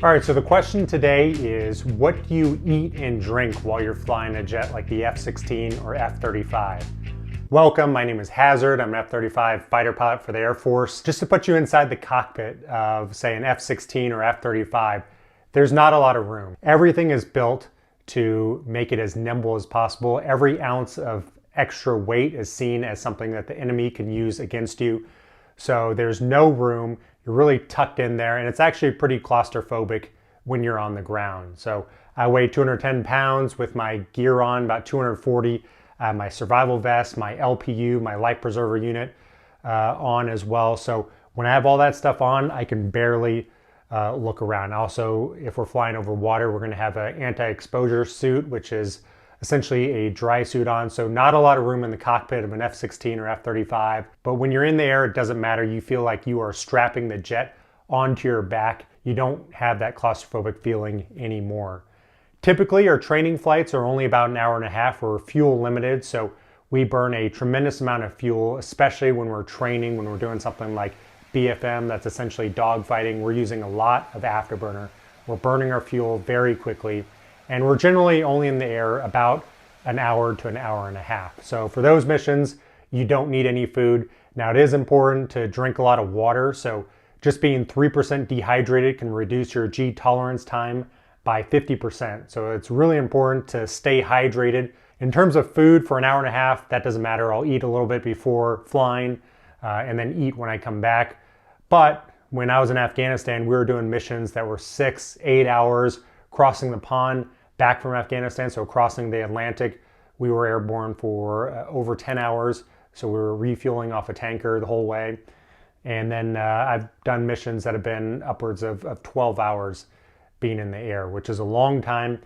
All right, so the question today is, what do you eat and drink while you're flying a jet like the F-16 or F-35? Welcome, my name is Hasard. I'm an F-35 fighter pilot for the Air Force. Just to put you inside the cockpit of, say, an F-16 or F-35, there's not a lot of room. Everything is built to make it as nimble as possible. Every ounce of extra weight is seen as something that the enemy can use against you. So there's no room. You're really tucked in there, and it's actually pretty claustrophobic when you're on the ground. So I weigh 210 pounds with my gear on, about 240. My survival vest, my LPU, my life preserver unit on as well. So when I have all that stuff on, I can barely look around. Also, if we're flying over water, we're going to have an anti-exposure suit, which is essentially a dry suit on. So not a lot of room in the cockpit of an F-16 or F-35. But when you're in the air, it doesn't matter. You feel like you are strapping the jet onto your back. You don't have that claustrophobic feeling anymore. Typically, our training flights are only about an hour and a half. We're fuel limited, so we burn a tremendous amount of fuel, especially when we're training, when we're doing something like BFM, that's essentially dogfighting. We're using a lot of afterburner. We're burning our fuel very quickly, and we're generally only in the air about an hour to an hour and a half. So for those missions, you don't need any food. Now, it is important to drink a lot of water, so just being 3% dehydrated can reduce your G tolerance time by 50%. So it's really important to stay hydrated. In terms of food for an hour and a half, that doesn't matter. I'll eat a little bit before flying and then eat when I come back. But when I was in Afghanistan, we were doing missions that were 6-8 hours, crossing the pond back from Afghanistan. So crossing the Atlantic, we were airborne for over 10 hours. So we were refueling off a tanker the whole way. And then I've done missions that have been upwards of 12 hours being in the air, which is a long time.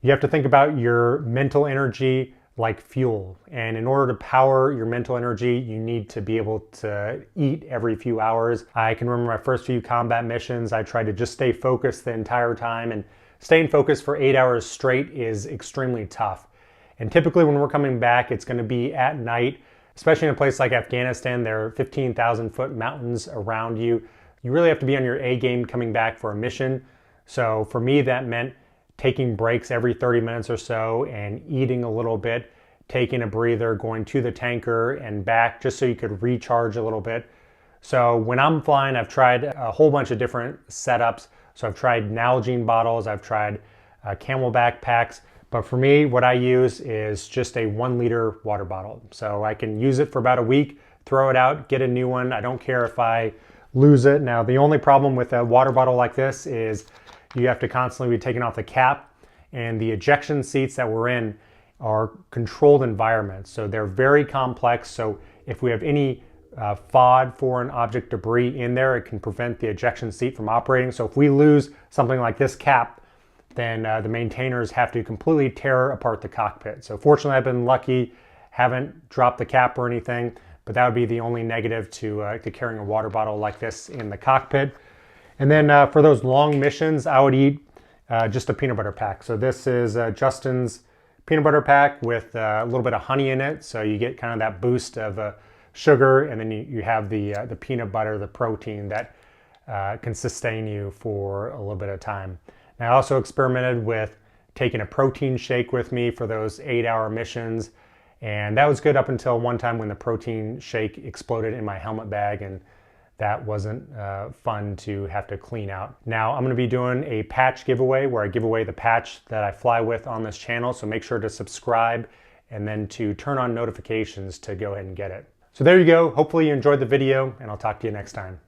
You have to think about your mental energy like fuel. And in order to power your mental energy, you need to be able to eat every few hours. I can remember my first few combat missions. I tried to just stay focused the entire time, and staying focused for 8 hours straight is extremely tough. And typically when we're coming back, it's going to be at night, especially in a place like Afghanistan. There are 15,000 foot mountains around you. You really have to be on your A game coming back for a mission. So for me, that meant taking breaks every 30 minutes or so and eating a little bit, taking a breather, going to the tanker and back just so you could recharge a little bit. So when I'm flying, I've tried a whole bunch of different setups. So I've tried Nalgene bottles, I've tried Camelback packs, but for me, what I use is just a 1 liter water bottle. So I can use it for about a week, throw it out, get a new one. I don't care if I lose it. Now, the only problem with a water bottle like this is you have to constantly be taking off the cap, and the ejection seats that we're in are controlled environments. So they're very complex. So if we have any FOD, foreign object debris, in there, it can prevent the ejection seat from operating. So if we lose something like this cap, then the maintainers have to completely tear apart the cockpit. So fortunately, I've been lucky, haven't dropped the cap or anything, but that would be the only negative to carrying a water bottle like this in the cockpit. And then for those long missions, I would eat just a peanut butter pack. So this is Justin's peanut butter pack with a little bit of honey in it. So you get kind of that boost of sugar, and then you have the peanut butter, the protein that can sustain you for a little bit of time. Now, I also experimented with taking a protein shake with me for those 8-hour missions. And that was good up until one time when the protein shake exploded in my helmet bag, and that wasn't fun to have to clean out. Now, I'm gonna be doing a patch giveaway where I give away the patch that I fly with on this channel, so make sure to subscribe and then to turn on notifications to go ahead and get it. So there you go. Hopefully you enjoyed the video, and I'll talk to you next time.